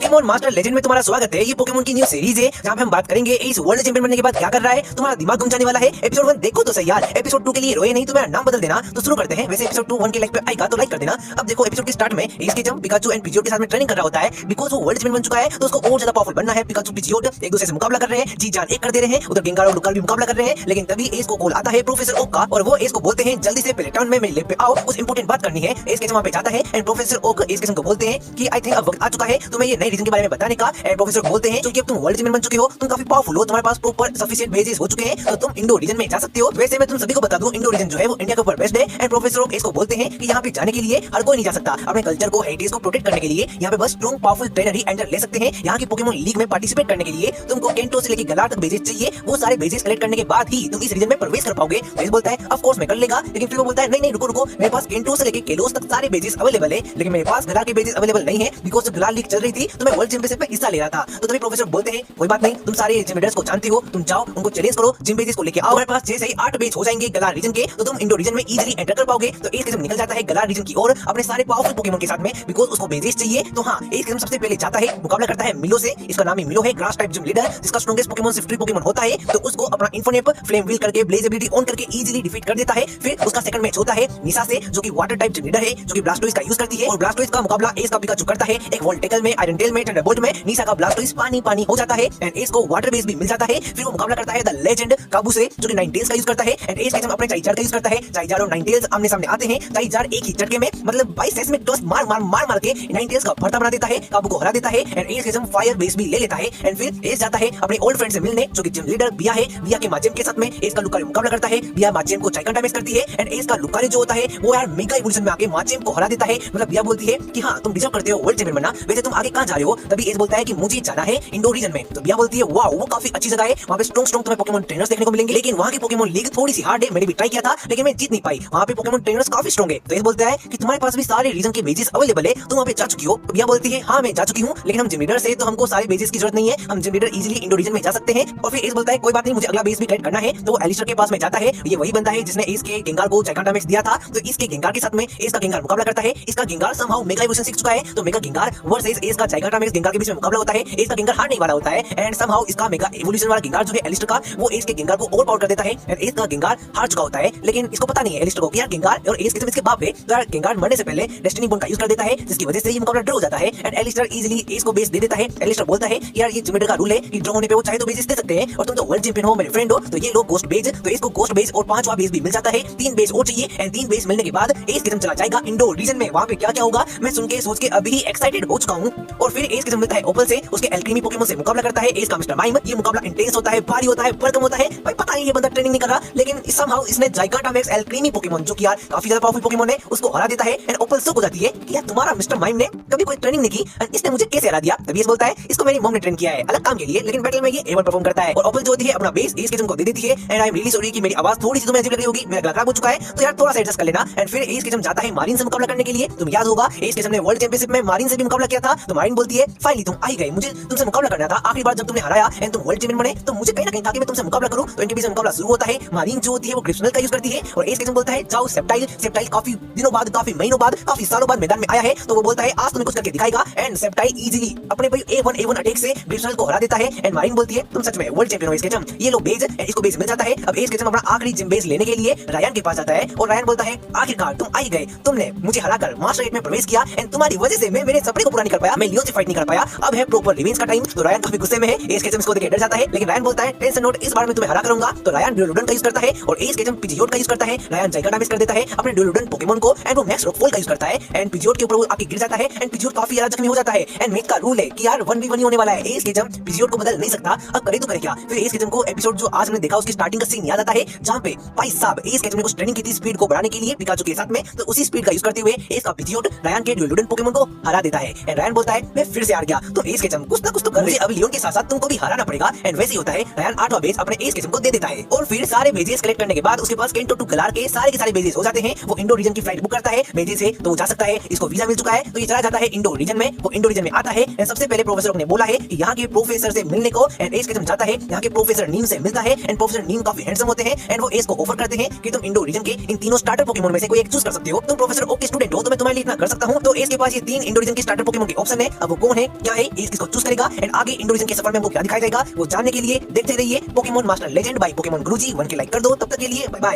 Pokemon master legend में तुम्हारा स्वागत है। ये पोकेमोन की न्यू सीरीज है जहाँ पे हम बात करेंगे इस वर्ल्ड चैंपियन बनने के बाद क्या कर रहा है। तुम्हारा दिमाग घूम जाने वाला है। एपिसोड 1 देखो तो सही यार। एपिसोड 2 के लिए रोए नहीं तो मेरा नाम बदल देना। तो शुरू करते हैं। वैसे एपिसोड 2 1 के लाइक पे आएगा तो लाइक कर देना। अब देखो एपिसोड के स्टार्ट में इसके जम पिकाचू एंड पिजियोट के साथ में ट्रेनिंग कर रहा होता है। बिकॉज़ वो वर्ल्ड चैंपियन बन चुका है तो उसको और ज्यादा पावरफुल बनना है। पिकाचू पिजियोट एक दूसरे से मुकाबला कर रहे हैं, जी जान एक कर दे रहे हैं। उधर गेंगार और लुकार भी मुकाबला कर रहे हैं। लेकिन तभी एस को कॉल आता है प्रोफेसर ओक का और वो एस को बोलते हैं जल्दी से पहले टर्न में मेरे लैब पे आओ, कुछ इंपॉर्टेंट बात करनी है। एस के वहां पे जाता है एंड प्रोफेसर ओक एस के को बोलते हैं कि आई थिंक अब वक्त आ चुका है तुम्हें ये नए रीजन के बारे में बताने का। एंड प्रोफेसर बोलते हैं क्योंकि अब तुम वर्ल्ड चैंपियन बन चुके हो, तुम काफी पावरफुल हो, तुम्हारे पास प्रॉपर सफिशिएंट बेसिस हो चुके हैं तो तुम इंडो रीजन में जा सकते हो। वैसे मैं तुम सभी को बता दूं इंडो रीजन जो है वो इंडिया के ऊपर बेस्ड है। एंड प्रोफेसर ओक इसको बोलते हैं कि यहाँ पे जाने के लिए हर कोई नहीं जा सकता। अपने कल्चर को हेरिटेज को प्रोटेक्ट करने के लिए यहाँ पे बस स्ट्रॉन्ग पावरफुल ट्रेनर ही एंटर ले सकते हैं। यहाँ की पोकेमोन लीग में पार्टिसिपेट करने के लिए तुमको केंटो से लेकर गलार तक बेसिस चाहिए। वो सारे बेसिस कलेक्ट करने के बाद ही तुम इस रीजन में प्रवेश कर पाओगे। तो इस बोलता है ऑफ कोर्स मैं कर लेगा। लेकिन फिर वो बोलता है नहीं नहीं रुको रुको, मेरे पास केंटो से लेकर केलोस तक सारे बेसिस अवेलेबल है लेकिन मेरे पास गलार के बेसिस अवेलेबल नहीं है। बिकॉज़ जब गलार लीग चल रही थी तो मैं वर्ल्ड चैंपियनशिप में हिस्सा ले रहा था। तो तभी प्रोफेसर बोलते हैं कोई बात नहीं, तुम सारे जिम लीडर्स को जानते हो, तुम जाओ उनको चैलेंज करो, जिम बेसिस को लेके आओ। हमारे पास 6 से 8 बेस हो जाएंगे गलार रीजन के तो तुम इंडो रीजन में इजीली एंटर कर पाओगे। तो एक किस्म निकल जाता है गलार रीजन की ओर अपने सारे पावरफुल पोकेमोन के साथ में। बिकॉज़ उसको बेसिस चाहिए। तो हां एक किस्म सबसे पहले जाता है मुकाबला करता है मिलो से। इसका नाम ही मिलो है, ग्रास टाइप जिम लीडर जिसका स्ट्रॉन्गेस्ट पोकेमोन सिर्फ 3 पोकेमोन होता है। तो उसको अपना इन्फोनेप फ्लेम व्हील करके ब्लेज एबिलिटी ऑन करके इजीली डिफीट कर देता है। फिर उसका सेकंड मैच होता है निशा से जो कि वाटर टाइप जिम लीडर है जो कि ब्लास्टोइस का यूज करती है। और ब्लास्टोइस का मुकाबला एस का पिकाचू करता है। एक वोल्ट टैकल में, आयरन टेल में, थंडरबोल्ट में निशा का ब्लास्टोइस पानी पानी हो जाता है एंड एस को वाटर बेस भी मिल जाता है। फिर वो मुकाबला करता है द लेजेंड काबू से जो कि नाइनटेल्स का यूज करता है एंड एस अपने चाइजार का यूज करता है। चाइजार और नाइनटेल्स आमने सामने आते हैं। चाइजार एक ही झटके में मतलब 22 सेस में टॉस मार मार मार मार के नाइनटेल्स का भरता बना देता है, काबू को हरा देता है एंड एस किस्म फायर बेस भी ले लेता है। एंड फिर एस जाता है अपने ओल्ड फ्रेंड से मिलने जो कि जिम लीडर बिया है। बिया के माध्यम के साथ में एस का लुकारी मुकाबला करता है। बिया माध्यम को चाइकन डैमेज करती है एंड एस का लुकारी जो होता है वो यार मेगा इवोल्यूशन में आके माध्यम को हरा देता है। मतलब बिया बोलती है कि हां तुम डिजर्व करते हो वर्ल्ड चैंपियन बनना, वैसे तुम आगे कहां जा रहे हो। तभी एस बोलता है कि मुझे जाना है इंडो रीजन में। तो बिया बोलती है वाओ वो काफी अच्छी जगह है, वहां पे स्ट्रॉन्ग स्ट्रॉन्ग तुम्हें पोकेमोन ट्रेनर्स देखने को मिलेंगे। लेकिन वहां की पोकेमोन लीग थोड़ी सी हार्ड है, मैंने भी ट्राई किया था लेकिन मैं जीत नहीं पाई। वहां पे पोकेमोन ट्रेनर्स काफी स्ट्रॉन्ग है। तो एस बोलता है कि तुम्हारे पास भी सारे रीजन के बेसिस अवेलेबल है, तुम वहां पे जा चुकी हो। तो बिया बोलती है हां मैं जा चुकी हूं लेकिन हम जिम लीडर से तो हमको सारे बेसिस की जरूरत नहीं है, हम gym leader easily Indo region में जा सकते हैं। और फिर एस बोलता है कोई बात नहीं, मुझे अगला बेस भी कलेक्ट करना है। तो वो एलिस्टर के पास में जाता है। ये वही बंदा है जिसने एस के गेंगार को चाइकन डैमेज दिया था। तो इसके गेंगार के साथ में एस का गेंगार मुकाबला करता है। इसका गेंगार समहाउ मेगा इवोल्यूशन सीख चुका है। तो मेगा गेंगार वर्सेस एस का चाइकन डैमेज गेंगार के बीच में मुकाबला होता है। एस का गेंगार हारने वाला होता है एंड समहाउ इसका मेगा इवोल्यूशन वाला गेंगार जो है एलिस्टर का वो एस के गेंगार को ओवर पावर कर देता है एंड एस का गेंगार हार चुका होता है। लेकिन इसको पता नहीं है एलिस्टर को कि यार गेंगार और एस इसके बाप है। तो यार गेंगार मरने से पहले डेस्टिनी बॉन्ड का यूज कर देता है जिसकी वजह से ये मुकाबला ड्रॉ हो जाता है एंड एलिस्टर इजीली एस को बेस दे देता है। एलिस्टर बोलता है यार ये जिम लीडर का रूल है कि ड्रॉ होने पे वो चाहे तो बेस दे सकते हैं और तुम तो वर्ल्ड चैंपियन हो, मेरे फ्रेंड हो, तो ये लो गोस्ट बेस। तो इसको गोस्ट बेस और 5वां बेस भी मिल जाता है। 3 बेस और चाहिए एंड 3 बेस मिलने के बाद एस किस्म चला जाएगा इंडो रीजन में। वहां पे क्या क्या होगा मैं सुन के सोच के अभी एक्साइटेड हो चुका हूं। और फिर एस किस्म मिलता है ओपल से, उसके एल्क्रीमी पोकेमोन से मुकाबला करता है एस का मिस्टर माइम। ये मुकाबला इंटेंस होता है, भारी होता है, भड़कम होता है। भाई पता नहीं ये बंदा ट्रेनिंग नहीं कर रहा लेकिन समहाउ इसने जाइगाटामैक्स एल्क्रीमी पोकेमोन जो कि यार काफी ज्यादा पावरफुल पोकेमोन है उसको हरा देता है एंड ओपल शॉक हो जाती है कि यार तुम्हारा मिस्टर माइम ने कभी कोई ट्रेनिंग नहीं की एंड इसने मुझे कैसे हरा दिया। तभी एस बोलता है इसको मेरी मॉम ने ट्रेन किया है अलग काम के लिए लेकिन बैटल में ये एवर परफॉर्म करता है। और ओपल जो होती है अपना बेस एस किस्म को दे देती है and I am really sorry कि मेरी आवाज थोड़ी सी तुम्हें अजीब लग रही होगी, मेरा गला खराब हो चुका है तो यार थोड़ा सा एडजस्ट कर लेना। एंड फिर एस किस्म जाता है मारिन से मुकाबला करने के लिए। तुम याद होगा एस किस्म ने वर्ल्ड चैंपियनशिप में मारिन से भी मुकाबला किया था। तो मारिन बोलती है फाइनली तुम आई गए, मुझे तुमसे मुकाबला करना था। आखिरी बार जब तुमने हराया एंड तुम वर्ल्ड चैंपियन बने तो मुझे कहीं ना कहीं था कि मैं तुमसे मुकाबला करूं। तो इनके बीच में मुकाबला शुरू होता है। मारिन जो होती है वो ग्रिप्सनल का यूज करती है और एस किस्म बोलता है जाओ सेप्टाइल। सेप्टाइल काफी दिनों बाद, काफी महीनों बाद, काफी सालों बाद मैदान में आया है तो वो बोलता है आज तुम्हें कुछ करके दिखाएगा एंड सेप्टाइल इजीली अपने भाई A1 अटैक से ग्रिप्सनल को हरा देता है। एंड मारिन बोलती है तुम सच में वर्ल्ड चैंपियन हो एस किस्म, ये लो बेस एंड इसको बेस मिल जाता है। अब एस किस्म अपना आखिरी जिम बेस लेने के लिए रायन के पास जाता है और रायन बोलता है आखिरकार तुम आई गए, तुमने मुझे हराकर मास्टर 8 में प्रवेश किया एंड तुम्हारी वजह से मैं मेरे सपने को पूरा नहीं कर पाया, मैं लियोन से फाइट नहीं कर पाया, अब है प्रॉपर रिवेंज का टाइम। तो रायन काफी गुस्से में है। एस किस्म इसको देख के डर जाता है लेकिन रायन बोलता है टेंशन नोट, इस बार मैं तुम्हें हरा करूंगा। तो रायन ड्यूलोडन का यूज करता है और एस किस्म पिजियोट का यूज करता है। रायन जाइगा डैमेज कर देता है अपने ड्यूलोडन पोकेमोन को एंड वो मैक्स रॉकफॉल का यूज करता है एंड पिजियोट के ऊपर वो आके गिर जाता है एंड पिजियोट काफी ज्यादा जख्मी हो जाता है। एंड मैच का रूल है कि यार 1v1 होने वाला है, एस किस्म पिजियोट को बदल नहीं सकता, अब करे तो करे क्या। फिर एस किस्म को एपिसोड जो आज हमने देखा उसकी स्टार्टिंग का सीन याद आता है जहां पे भाई साहब एस किस्म ने कुछ ट्रेनिंग की थी स्पीड को बढ़ाने के लिए पिकाचू के साथ में। तो उसी स्पीड का यूज करते हुए एस का पिजियोट रायन के ड्यूलोडन पोकेमोन को हरा देता है एंड रायन बोलता है मैं फिर से हार गया। तो एस किस्म कुछ ना कुछ तो कर, मुझे अब लियोन के साथ साथ तुमको भी हराना पड़ेगा। एंड वैसे ही होता है, रायन 8वां बेस अपने एस किस्म को दे देता है और फिर सारे बेजेस कलेक्ट करने के बाद उसके पास केंटो टू गलार के सारे बेजेस हो जाते हैं। वो इंडो रीजन की फ्लाइट बुक करता है बेजेस से तो वो जा सकता है, इसको वीजा मिल चुका है तो ये चला जाता है इंडो रीजन में। वो इंडो रीजन में आता है एंड सबसे पहले प्रोफेसर ने बोला है कि यहाँ के प्रोफेसर से मिलने को एंड एस किस्म जाता है यहाँ के प्रोफेसर नीम से मिलता है एंड प्रोफेसर नीम काफी हैंडसम होते हैं एंड वो एस को ऑफर करते हैं कि तुम इंडो रीजन के इन तीनों स्टार्टर पोकेमोन में से कोई एक चूज कर सकते हो। तुम प्रोफेसर ओक के स्टूडेंट हो तो मैं तुम्हारे लिए इतना कर सकता हूँ। तो एस के पास ये 3 इंडो रीजन के स्टार्टर पोकेमोन के ऑप्शन है। अब वो कौन है, क्या है, एज किसको चूज करेगा एंड आगे इंडोनेशियन के सफर में हमको क्या दिखाया जाएगा वो जानने के लिए देखते रहिए Pokemon master legend by Pokemon Guruji 1K like कर दो। तब तक के लिए बाय बाय।